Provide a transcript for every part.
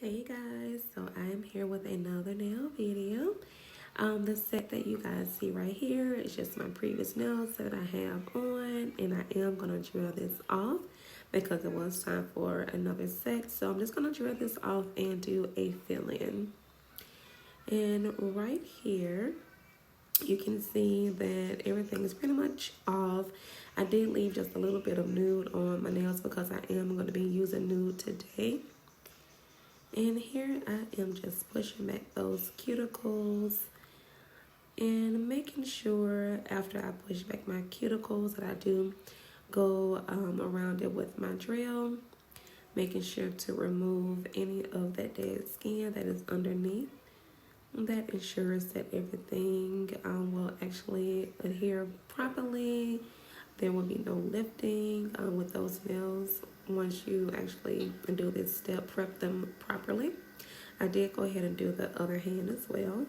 Hey guys, so I am here with another nail video. The set that you guys see right here is just my previous nails that I have on, and I am going to drill this off because it was time for another set. So I'm just going to drill this off and do a fill-in. And right here, you can see that everything is pretty much off. I did leave just a little bit of nude on my nails because I am going to be using nude today. And here I am just pushing back those cuticles and making sure after I push back my cuticles that I do go around it with my drill, making sure to remove any of that dead skin that is underneath. That ensures that everything will actually adhere properly. There will be no lifting with those nails once you actually do this step, prep them properly. I did go ahead and do the other hand as well.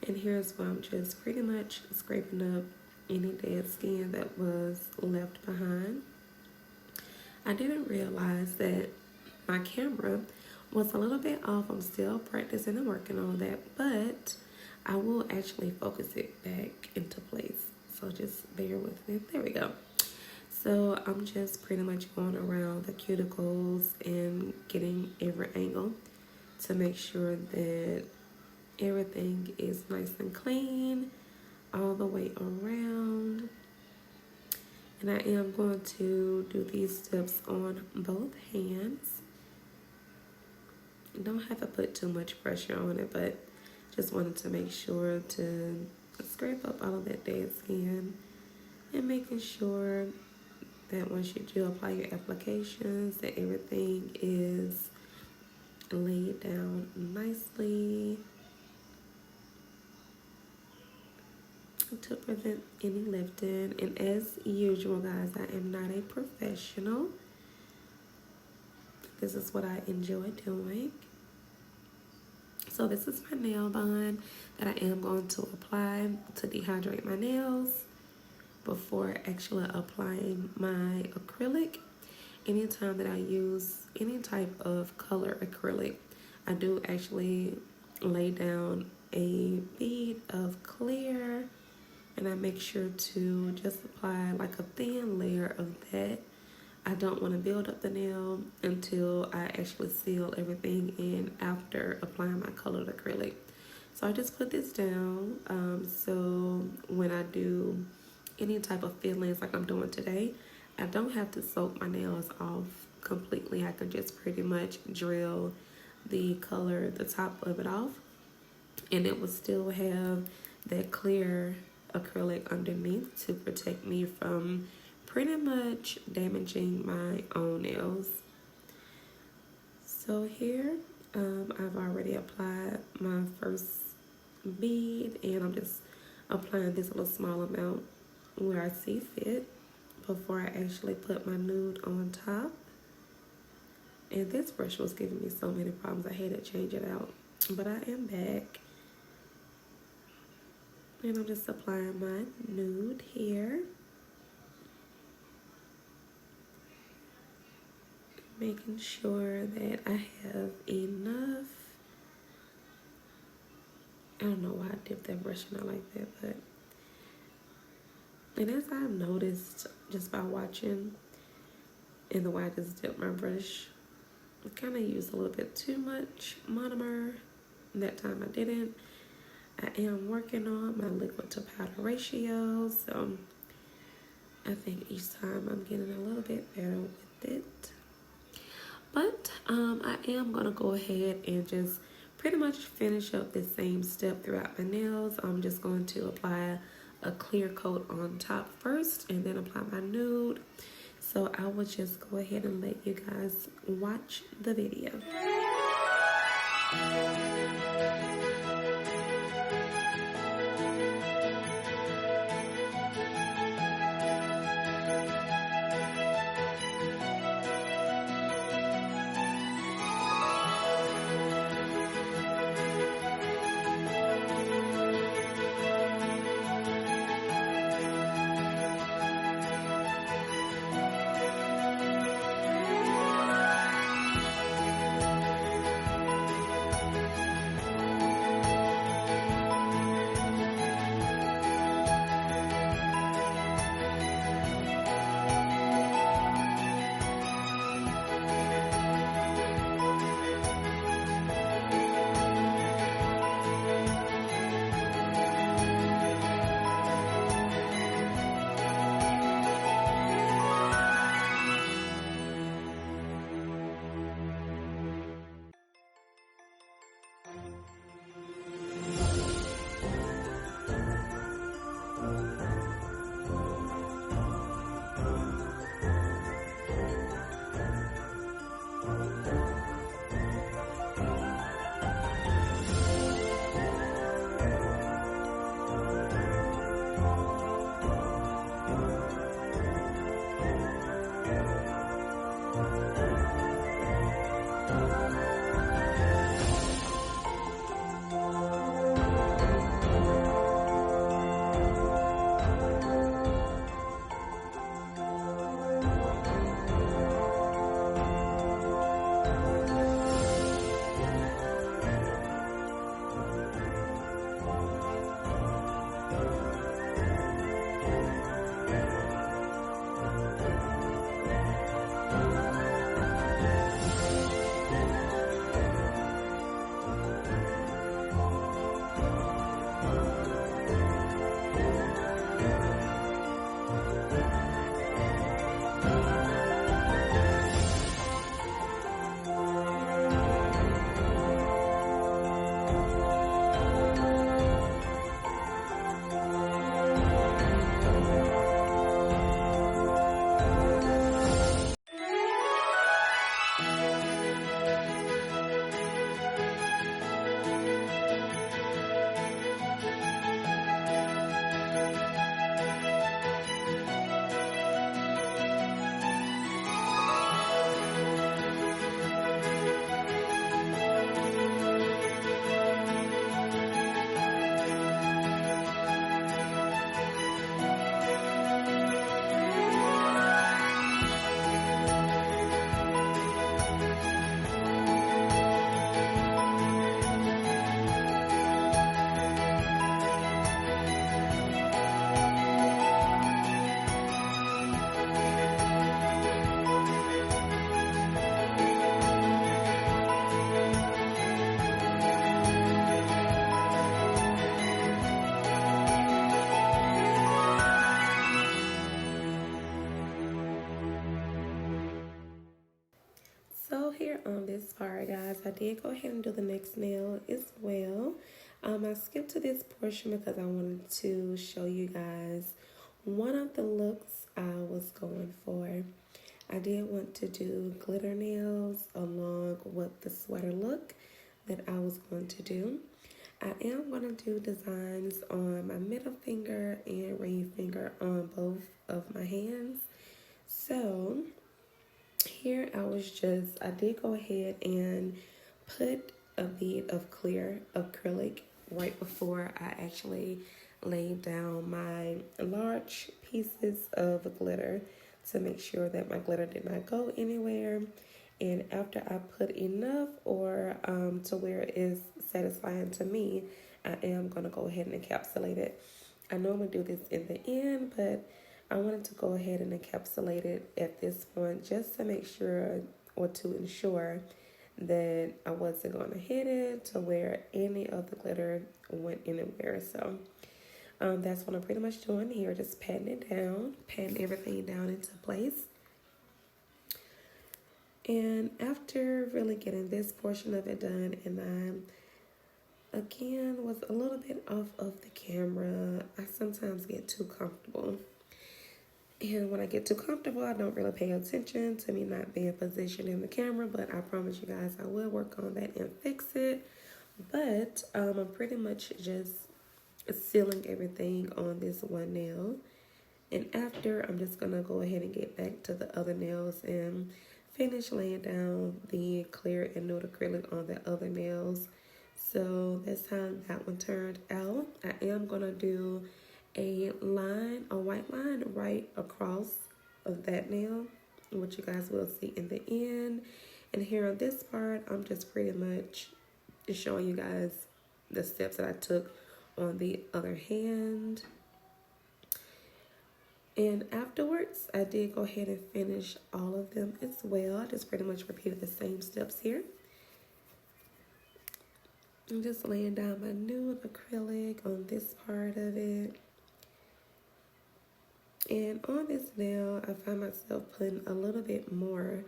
And here's where I'm just pretty much scraping up any dead skin that was left behind. I didn't realize that my camera was a little bit off. I'm still practicing and working on that, but I will actually focus it back into place. So just bear with me. There we go. So I'm just pretty much going around the cuticles and getting every angle to make sure that everything is nice and clean all the way around. And I am going to do these steps on both hands. You don't have to put too much pressure on it, but just wanted to make sure to scrape up all of that dead skin and making sure that once you do apply your applications, that everything is laid down nicely to prevent any lifting. And as usual, guys, I am not a professional. This is what I enjoy doing. So this is my nail bond that I am going to apply to dehydrate my nails before actually applying my acrylic. Anytime that I use any type of color acrylic, I do actually lay down a bead of clear, and I make sure to just apply like a thin layer of that. I don't want to build up the nail until I actually seal everything in after applying my colored acrylic. So I just put this down so when I do any type of fillings like I'm doing today, I don't have to soak my nails off completely. I can just pretty much drill the top of it off, and it will still have that clear acrylic underneath to protect me from pretty much damaging my own nails. So here I've already applied my first bead, and I'm just applying this little small amount where I see fit before I actually put my nude on top. And this brush was giving me so many problems. I had to change it out, but I am back. And I'm just applying my nude here. Making sure that I have enough. I don't know why I dipped that brush in out like that, but and as I've noticed just by watching and the way I just dipped my brush, I kind of used a little bit too much monomer. That time I didn't. I am working on my liquid to powder ratio, so I think each time I'm getting a little bit better with it. But I am going to go ahead and just pretty much finish up the same step throughout my nails. I'm just going to apply a clear coat on top first and then apply my nude. So I will just go ahead and let you guys watch the video. did go ahead and do the next nail as well. I skipped to this portion because I wanted to show you guys one of the looks I was going for. I did want to do glitter nails along with the sweater look that I was going to do. I am going to do designs on my middle finger and ring finger on both of my hands. So here I did go ahead and put a bead of clear acrylic right before I actually laid down my large pieces of glitter to make sure that my glitter did not go anywhere. And after I put enough or to where it is satisfying to me, I am going to go ahead and encapsulate it. I normally do this in the end, but I wanted to go ahead and encapsulate it at this point just to make sure or to ensure that I wasn't going to hit it to where any of the glitter went anywhere. So that's what I'm pretty much doing here, just patting it down, patting everything down into place. And after really getting this portion of it done, and I again was a little bit off of the camera, I sometimes get too comfortable. And when I get too comfortable, I don't really pay attention to me not being positioned in the camera, but I promise you guys I will work on that and fix it. But I'm pretty much just sealing everything on this one nail. And after, I'm just going to go ahead and get back to the other nails and finish laying down the clear and nude acrylic on the other nails. So that's how that one turned out. I am going to do a white line right across of that nail, which you guys will see in the end. And here on this part, I'm just pretty much showing you guys the steps that I took on the other hand. And afterwards, I did go ahead and finish all of them as well. I just pretty much repeated the same steps here. I'm just laying down my nude acrylic on this part of it. And on this nail, I find myself putting a little bit more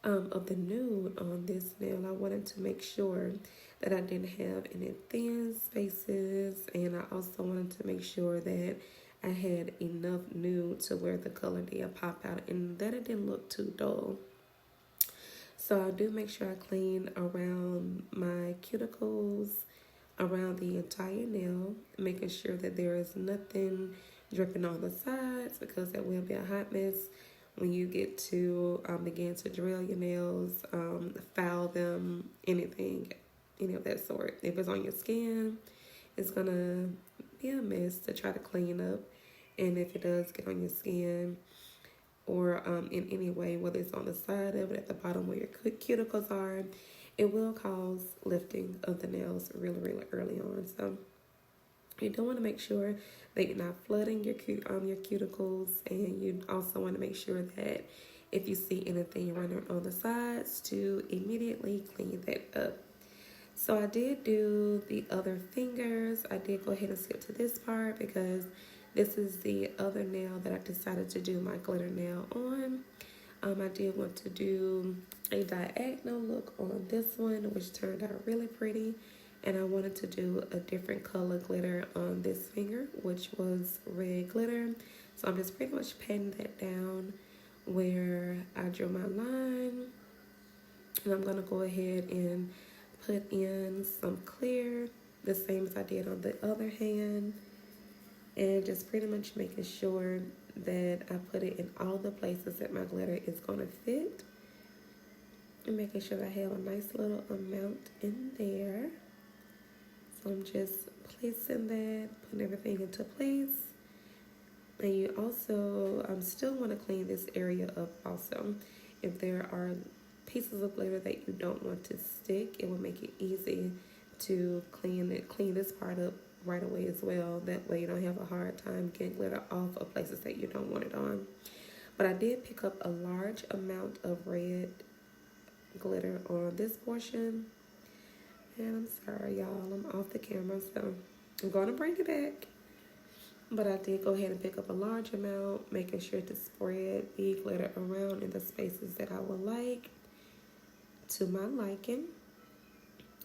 of the nude on this nail. I wanted to make sure that I didn't have any thin spaces, and I also wanted to make sure that I had enough nude to where the color did pop out and that it didn't look too dull. So I do make sure I clean around my cuticles, around the entire nail, making sure that there is nothing dripping on the sides, because that will be a hot mess when you get to begin to drill your nails, file them, anything, any of that sort. If it's on your skin, it's gonna be a mess to try to clean up. And if it does get on your skin or in any way, whether it's on the side of it, at the bottom where your cuticles are, it will cause lifting of the nails really, really early on. So you don't want to make sure that you're not flooding your cuticles, and you also want to make sure that if you see anything running on the sides, to immediately clean that up. So I did do the other fingers. I did go ahead and skip to this part because this is the other nail that I decided to do my glitter nail on. I did want to do a diagonal look on this one, which turned out really pretty. And I wanted to do a different color glitter on this finger, which was red glitter. So I'm just pretty much patting that down where I drew my line. And I'm going to go ahead and put in some clear, the same as I did on the other hand. And just pretty much making sure that I put it in all the places that my glitter is going to fit. And making sure I have a nice little amount in there. So I'm just placing that, putting everything into place. And you also still want to clean this area up also. If there are pieces of glitter that you don't want to stick, it will make it easy to clean this part up right away as well. That way you don't have a hard time getting glitter off of places that you don't want it on. But I did pick up a large amount of red glitter on this portion. And I'm sorry, y'all, I'm off the camera, so I'm going to bring it back. But I did go ahead and pick up a large amount, making sure to spread the glitter around in the spaces that I would like, to my liking.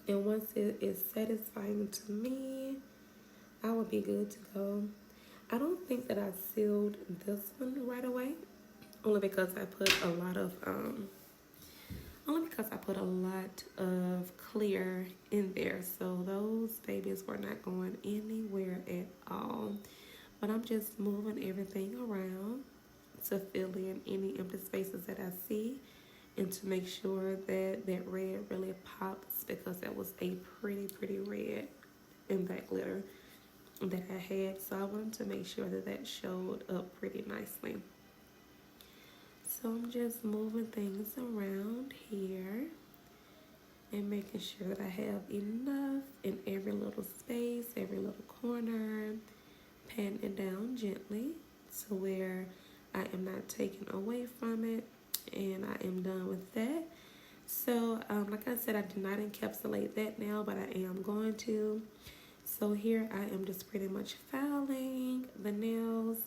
And once it is satisfying to me, I will be good to go. I don't think that I sealed this one right away, only because I put a lot of clear in there, so those babies were not going anywhere at all. But I'm just moving everything around to fill in any empty spaces that I see and to make sure that that red really pops, because that was a pretty red in that glitter that I had. So I wanted to make sure that that showed up pretty nicely. So I'm just moving things around here and making sure that I have enough in every little space, every little corner, patting it down gently to where I am not taking away from it, and I am done with that. So like I said, I did not encapsulate that now, but I am going to. So here I am just pretty much filing the nails,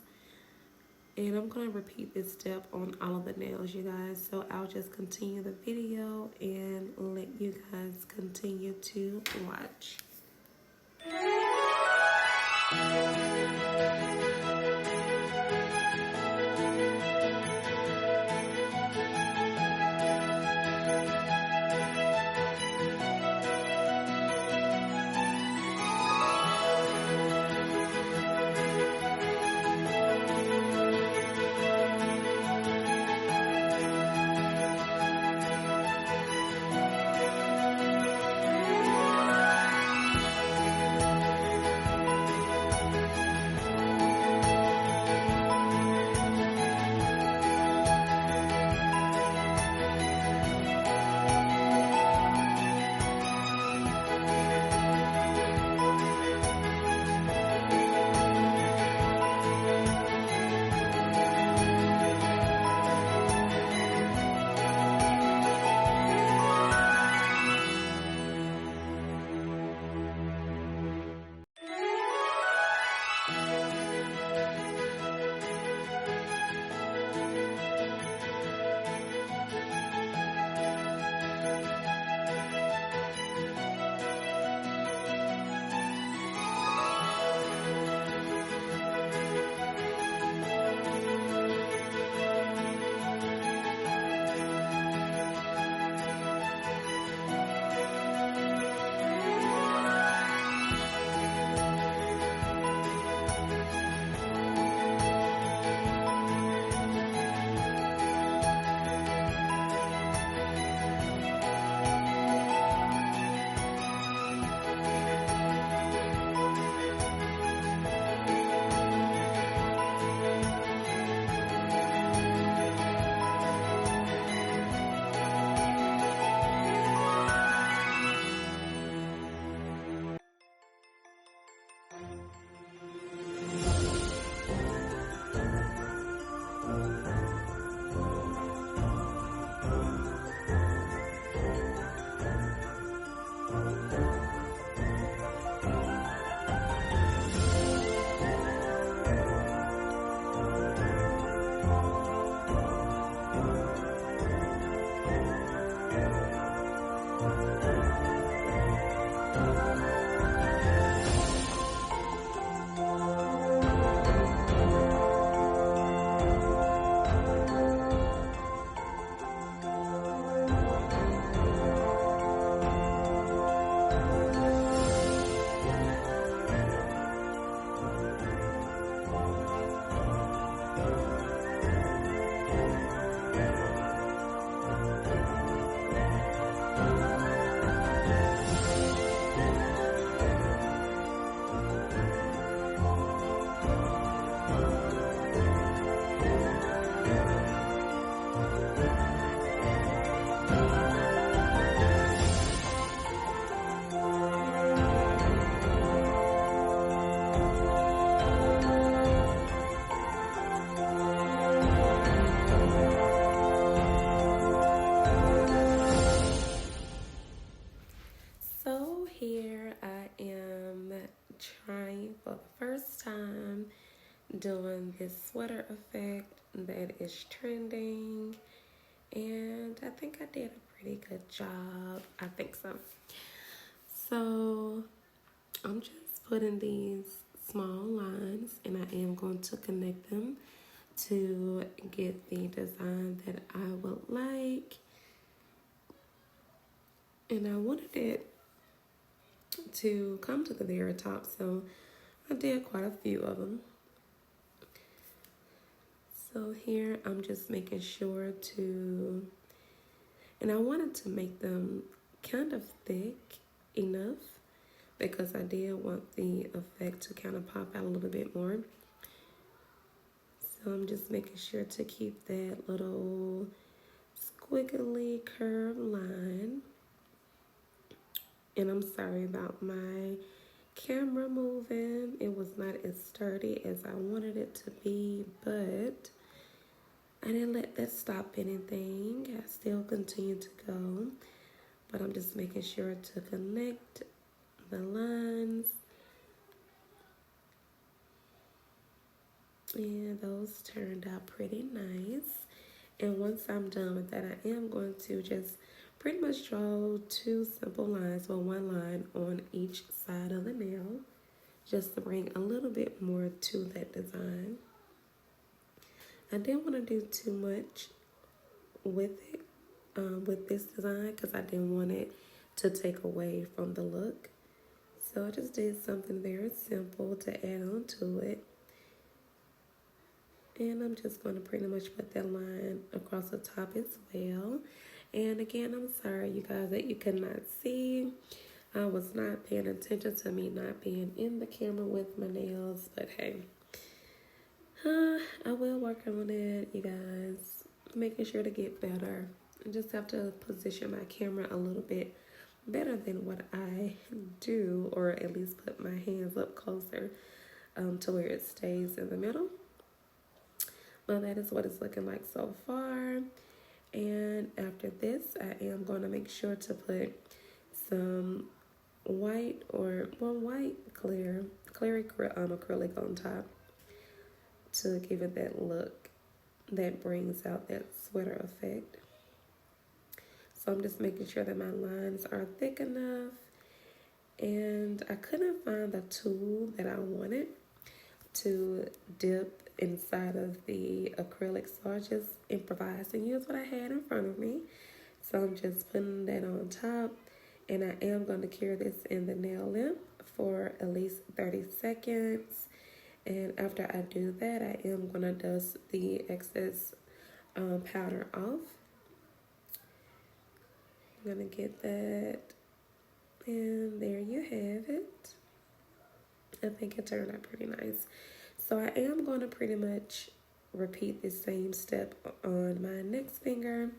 and I'm going to repeat this step on all of the nails, you guys. So I'll just continue the video and let you guys continue to watch. So here I am trying for the first time doing this sweater effect that is trending, and I think I did a pretty good job. I think so. So I'm just putting these small lines and I am going to connect them to get the design that I would like. And I wanted it to come to the very top, so I did quite a few of them. So here I'm just making sure to, and I wanted to make them kind of thick enough because I did want the effect to kind of pop out a little bit more. So I'm just making sure to keep that little squiggly curved line. And I'm sorry about my camera moving. It was not as sturdy as I wanted it to be, but I didn't let that stop anything. I still continue to go, but I'm just making sure to connect the lines. And those turned out pretty nice. And once I'm done with that, I am going to just pretty much draw two simple lines, or one line on each side of the nail, just to bring a little bit more to that design. I didn't want to do too much with it, with this design, because I didn't want it to take away from the look. So I just did something very simple to add on to it. And I'm just going to pretty much put that line across the top as well. And again, I'm sorry, you guys, that you could not see. I was not paying attention to me not being in the camera with my nails. But hey, I will work on it, you guys. Making sure to get better. I just have to position my camera a little bit better than what I do. Or at least put my hands up closer to where it stays in the middle. Well, that is what it's looking like so far. And after this, I am going to make sure to put some white or, well, white clear acrylic on top to give it that look that brings out that sweater effect. So I'm just making sure that my lines are thick enough. And I couldn't find the tool that I wanted to dip inside of the acrylic, so I just improvised and used what I had in front of me. So I'm just putting that on top, and I am going to cure this in the nail lamp for at least 30 seconds. And after I do that, I am going to dust the excess powder off. I'm going to get that, and there you have it. I think it turned out pretty nice. So I am going to pretty much repeat the same step on my next finger.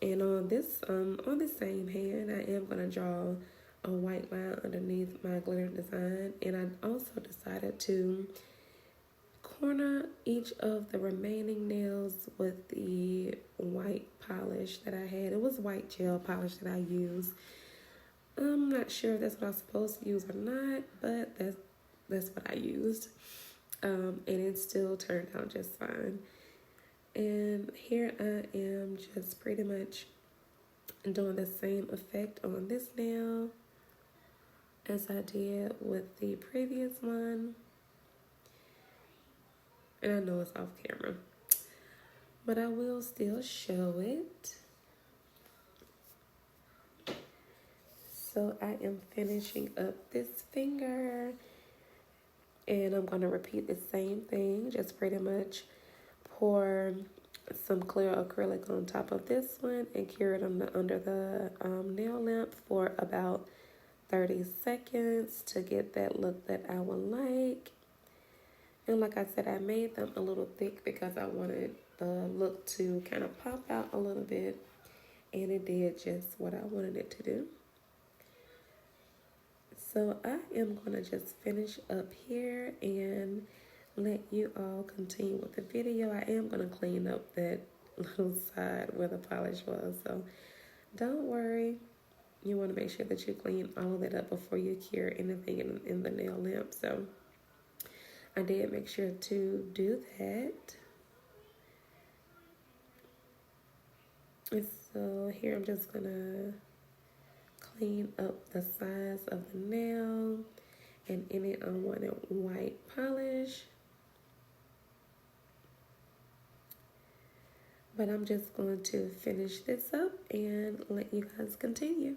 And on the same hand, I am going to draw a white line underneath my glitter design. And I also decided to corner each of the remaining nails with the white polish that I had. It was white gel polish that I used. I'm not sure if that's what I was supposed to use or not, but that's what I used. And it still turned out just fine. And here I am just pretty much doing the same effect on this nail as I did with the previous one. And I know it's off camera, but I will still show it. So I am finishing up this finger, and I'm going to repeat the same thing, just pretty much pour some clear acrylic on top of this one and cure it under the nail lamp for about 30 seconds to get that look that I would like. And like I said, I made them a little thick because I wanted the look to kind of pop out a little bit, and it did just what I wanted it to do. So I am going to just finish up here and let you all continue with the video. I am going to clean up that little side where the polish was. So don't worry. You want to make sure that you clean all of that up before you cure anything in the nail lamp. So I did make sure to do that. And so here I'm just going to clean up the size of the nail and any unwanted white polish. But I'm just going to finish this up and let you guys continue.